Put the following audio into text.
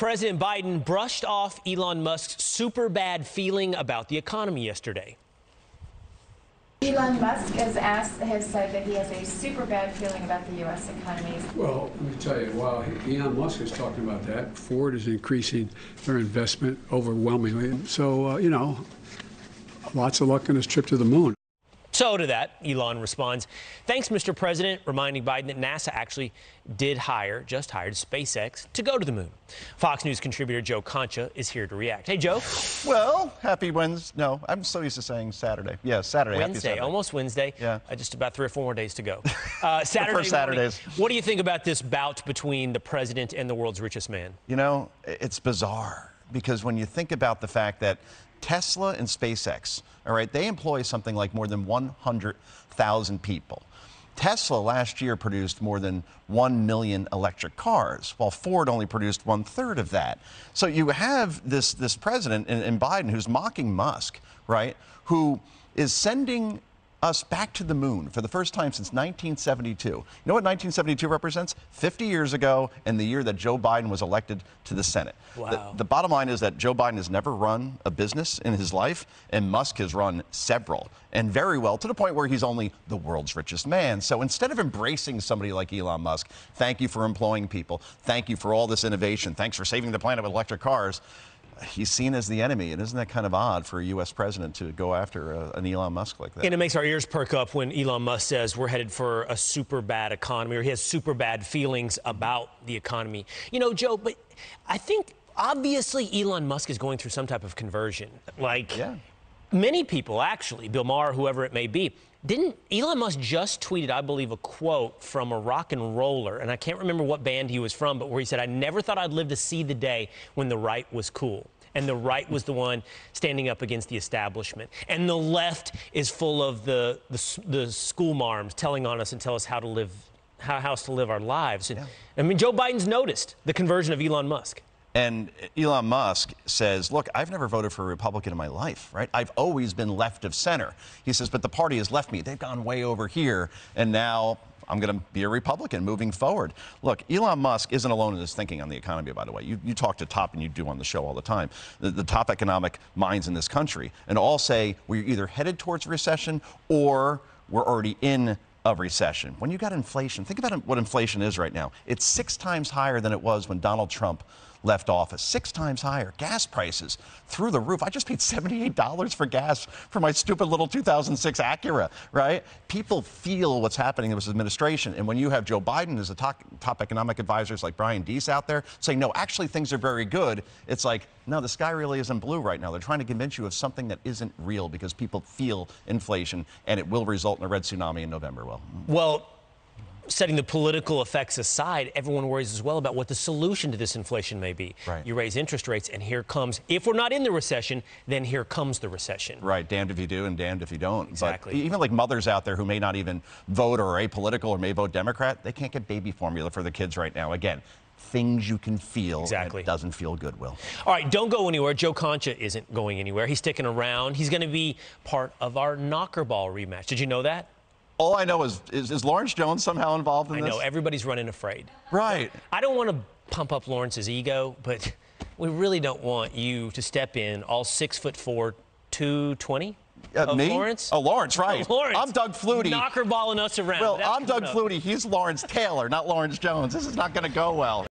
President Biden brushed off Elon Musk's super bad feeling about the economy yesterday. Elon Musk has said that he has a super bad feeling about the U.S. economy. Well, let me tell you, while Elon Musk is talking about that, Ford is increasing their investment overwhelmingly. So, lots of luck on his trip to the moon. So to that, Elon responds, "Thanks, Mr. President," reminding Biden that NASA actually just hired SpaceX to go to the moon. Fox News contributor Joe Concha is here to react. Hey, Joe. Well, happy Wednesday. No, I'm so used to saying Saturday. Yeah, Saturday. Wednesday, Saturday. Almost Wednesday. Yeah. Just about 3 or 4 more days to go. Saturday first Saturdays. Morning. What do you think about this bout between the president and the world's richest man? You know, it's bizarre because when you think about the fact that Tesla and SpaceX, all right, they employ something like more than 100,000 people. Tesla last year produced more than 1 million electric cars, while Ford only produced 1/3 of that. So you have this president in Biden who's mocking Musk, right, who is sending us back to the moon for the first time since 1972. You know what 1972 represents? 50 years ago and the year that Joe Biden was elected to the Senate. Wow. The bottom line is that Joe Biden has never run a business in his life, and Musk has run several, and very well, to the point where he's only the world's richest man. So instead of embracing somebody like Elon Musk, thank you for employing people, thank you for all this innovation, thanks for saving the planet with electric cars, he's seen as the enemy. And isn't that kind of odd for a U.S. president to go after an Elon Musk like that? And it makes our ears perk up when Elon Musk says we're headed for a super bad economy, or he has super bad feelings about the economy. You know, Joe, but I think obviously Elon Musk is going through some type of conversion. Many people, actually, Bill Maher, whoever it may be. Didn't Elon Musk just tweeted, I believe, a quote from a rock and roller, and I can't remember what band he was from, but where he said, "I never thought I'd live to see the day when the right was cool." And the right was the one standing up against the establishment. And the left is full of the school marms telling on us and tell us how to live our lives. And, I mean, Joe Biden's noticed the conversion of Elon Musk. And Elon Musk says, look, I've never voted for a Republican in my life, right? I've always been left of center. He says, but the party has left me. They've gone way over here, and now I'm going to be a Republican moving forward. Look, Elon Musk isn't alone in his thinking on the economy, by the way. You talk to top, and you do on the show all the time, the top economic minds in this country, and all say we're either headed towards recession or we're already in a recession. When you got inflation, think about what inflation is right now. It's 6 times higher than it was when Donald Trump left office. 6 times higher. Gas prices through the roof. I just paid $78 for gas for my stupid little 2006 Acura, right? People feel what's happening in this administration. And when you have Joe Biden as the top economic advisors like Brian Deese out there saying, no, actually things are very good, it's like, no, the sky really isn't blue right now. They're trying to convince you of something that isn't real because people feel inflation, and it will result in a red tsunami in November. Well, setting the political effects aside, everyone worries as well about what the solution to this inflation may be. Right. You raise interest rates, and here comes, if we're not in the recession, then here comes the recession. Right, damned if you do and damned if you don't. Exactly. But even like mothers out there who may not even vote or are apolitical or may vote Democrat, they can't get baby formula for their kids right now. Again, things you can feel. Exactly. And it doesn't feel good, Will. All right, don't go anywhere. Joe Concha isn't going anywhere. He's sticking around. He's going to be part of our knockerball rematch. Did you know that? All I know is Lawrence Jones somehow involved in this? I know. Everybody's running afraid. Right. I don't want to pump up Lawrence's ego, but we really don't want you to step in all 6'4", 220 of me? Lawrence. Oh, Lawrence, right. Lawrence. I'm Doug Flutie. Knockerballing us around. Well, I'm Doug Flutie. He's Lawrence Taylor, not Lawrence Jones. This is not going to go well.